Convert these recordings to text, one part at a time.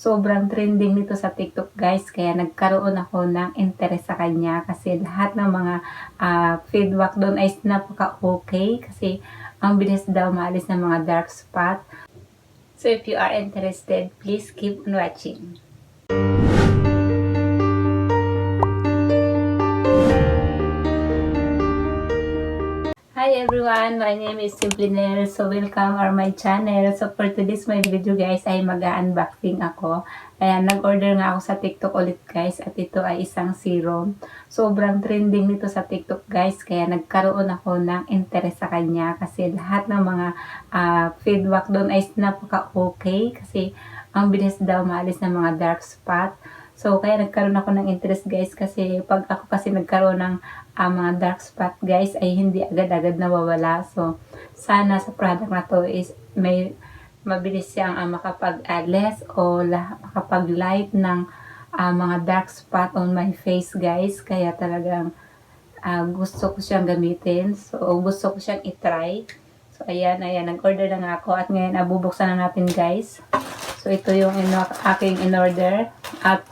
sobrang trending nito sa TikTok guys, kaya nagkaroon ako ng interest sa kanya kasi lahat ng mga feedback doon ay napaka-okay kasi ang bilis daw maalis ng mga dark spot. So if you are interested, please keep on watching. Hi everyone, my name is Simply Nell. So welcome on my channel. So for today's my video guys ay mag-unboxing ako. Ayan, nag-order nga ako sa TikTok ulit guys at ito ay isang serum. Sobrang trending nito sa TikTok guys kaya nagkaroon ako ng interest sa kanya kasi lahat ng mga feedback doon ay napaka-okay kasi ang bilis daw maalis ng mga dark spot. So, kaya nagkaroon ako ng interest guys kasi pag ako kasi nagkaroon ng mga dark spot guys ay hindi agad-agad nawawala. So, sana sa product na to is may mabilis siyang makapag-less o makapag-light ng mga dark spot on my face guys. Kaya talagang gusto ko siyang gamitin. So, gusto ko siyang itry. So, ayan, nag-order na nga ako at ngayon bubuksan na natin guys. So, ito yung aking in-order at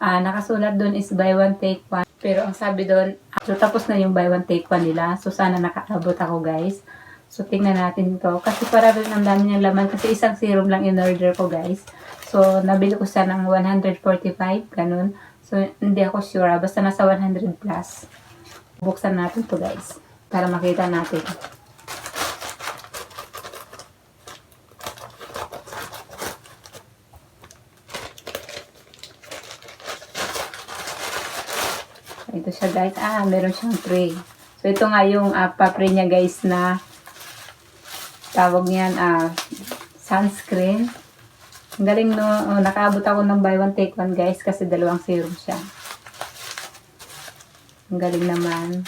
nakasulat doon is buy one take one. Pero ang sabi doon, so tapos na yung buy one take one nila. So sana nakaabot ako guys. So tingnan natin to. Kasi para rin ang dami niyang laman. Kasi isang serum lang in-order ko guys. So nabili ko siya ng 145. Ganun. So hindi ako sure. Basta nasa 100 plus. Buksan natin to guys. Para makita natin. Ito siya guys. Meron siyang tray. So ito nga yung papre niya guys na tawag niyan sunscreen. Ang galing no. Nakaabot ako ng buy one take one guys kasi dalawang serum siya. Ang galing naman.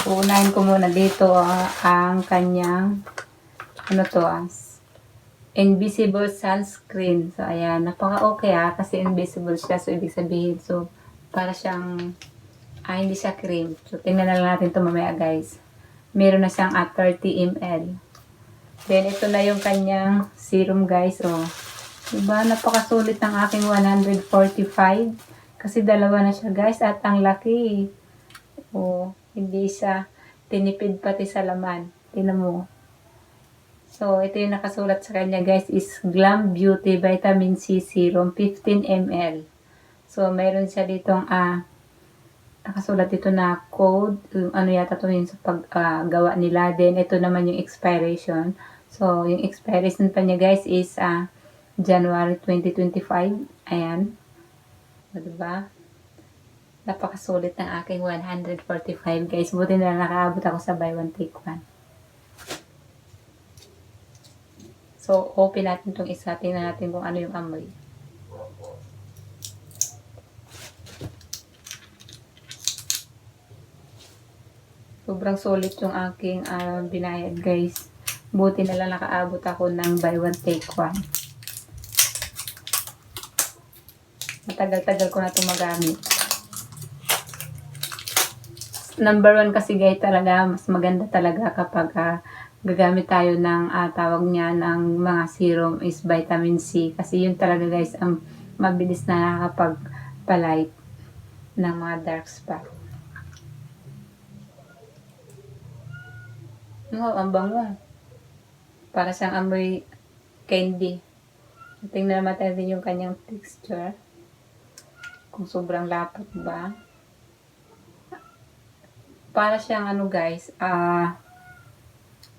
Uunahin ko muna dito ang kanyang invisible sunscreen. So ayan, napaka-okay kasi invisible siya. So ibig sabihin, so para siyang hindi siya cream. So tingnan na lang natin ito mamaya guys. Meron na siyang 30 ml. Then ito na yung kanyang serum guys. Diba, napakasulit ng aking 145. Kasi dalawa na siya guys at ang laki. Hindi siya tinipid pati sa laman. Tingnan mo. So, ito yung nakasulat sa kanya guys is Glam Beauty Vitamin C Serum 15 ml. So, meron siya ditong nakasulat dito na code. Ano yata to yun sa paggawa nila. Then, ito naman yung expiration. So, yung expiration pa niya guys is January 2025. Ayan. Diba? Napakasulit ng aking 145 guys. Buti na nakaabot ako sa buy one take one. So, open natin itong isa. Tingnan natin kung ano yung amoy. Sobrang sulit yung aking binayad guys. Buti na lang nakaabot ako ng buy one take one. Matagal-tagal ko na itong magamit. Number one kasi guys talaga, mas maganda talaga kapag gagamit tayo ng tawag niya ng mga serum is vitamin C. Kasi yun talaga guys ang mabilis na nakakapag-palight ng mga dark spot. Ang bango. Para siyang amoy candy. Tingnan naman din yung kanyang texture. Kung sobrang lapot ba. Para siyang guys,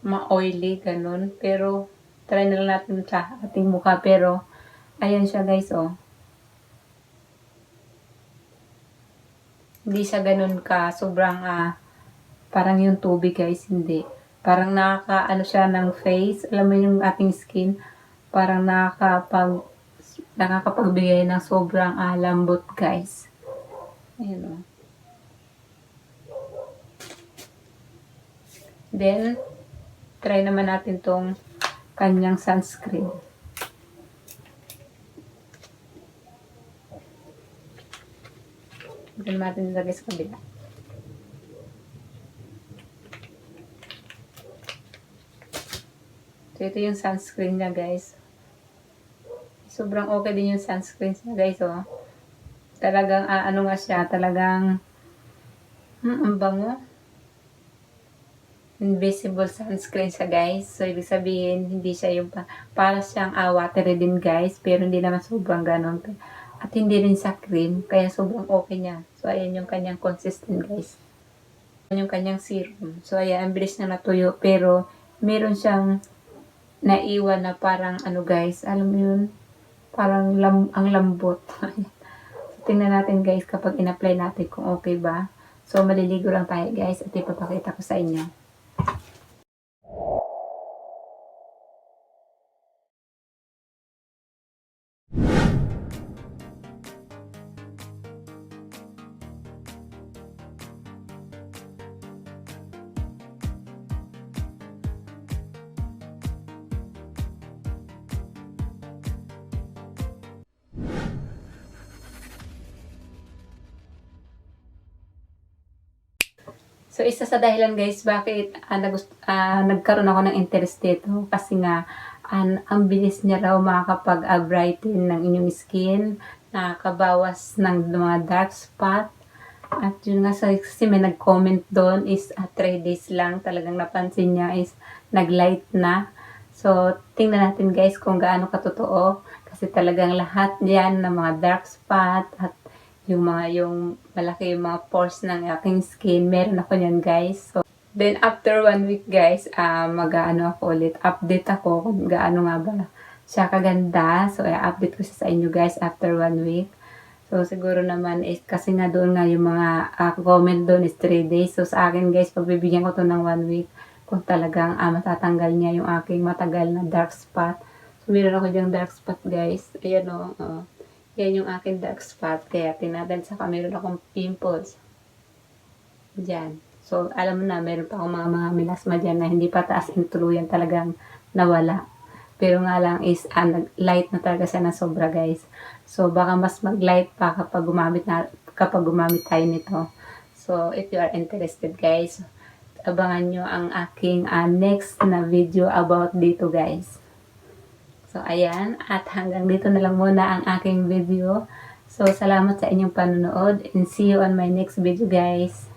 ma-oily, ganun. Pero, try na lang natin sa ating mukha. Pero, ayan siya guys, Hindi siya ganun ka, sobrang, parang yung tubig guys, hindi. Parang siya ng face. Alam mo yung ating skin, parang nakakapagbigay ng sobrang lambot guys. Ayan o. Then, try naman natin tong kanyang sunscreen. Ito natin nilagay sa kabila. So, ito yung sunscreen niya, guys. Sobrang okay din yung sunscreen niya, guys, oh. Talagang, ano nga siya, talagang, ang bango. Invisible sunscreen siya, guys. So, ibig sabihin, hindi siya yung, para siyang watery din, guys. Pero hindi naman sobrang ganon. At hindi rin sa cream, kaya sobrang okay niya. So, ayan yung kanyang consistent, guys. Ayan yung kanyang serum. So, ayan, ang bilis na natuyo. Pero, meron siyang naiwan na parang ano guys, alam mo yun, parang ang lambot. So, tingnan natin guys kapag in-apply natin kung okay ba. So, maliligo lang tayo guys at ipapakita ko sa inyo. So, isa sa dahilan guys, bakit nagkaroon ako ng interest dito. Kasi nga, ang bilis niya raw makakapag-brighten ng inyong skin, nakakabawas ng mga dark spot. At yun nga, kasi may nag-comment doon is 3 days lang talagang napansin niya is nag-light na. So, tingnan natin guys kung gaano katotoo. Kasi talagang lahat yan ng mga dark spot at yung malaki yung mga pores ng aking skin, meron ako yan guys. So, then after 1 week guys, ako ulit, update ako kung gaano nga ba siya kaganda. So, update ko siya sa inyo guys after 1 week. So, siguro naman is, kasi nga doon nga yung mga comment doon is 3 days. So, sa akin guys, pagbibigyan ko to ng 1 week, kung talagang matatanggal niya yung aking matagal na dark spot. So, meron ako dyang dark spot guys. Ayan o, yan yung aking dark spot. Kaya tinadan sa meron akong pimples. Diyan. So, alam mo na, meron pa akong mga melasma dyan na hindi pa taas in tuluyan talagang nawala. Pero nga lang is, light na talaga siya na sobra guys. So, baka mas mag-light pa kapag gumamit tayo nito. So, if you are interested guys, abangan nyo ang aking next na video about dito guys. So, ayan. At hanggang dito na lang muna ang aking video. So, salamat sa inyong panonood and see you on my next video guys.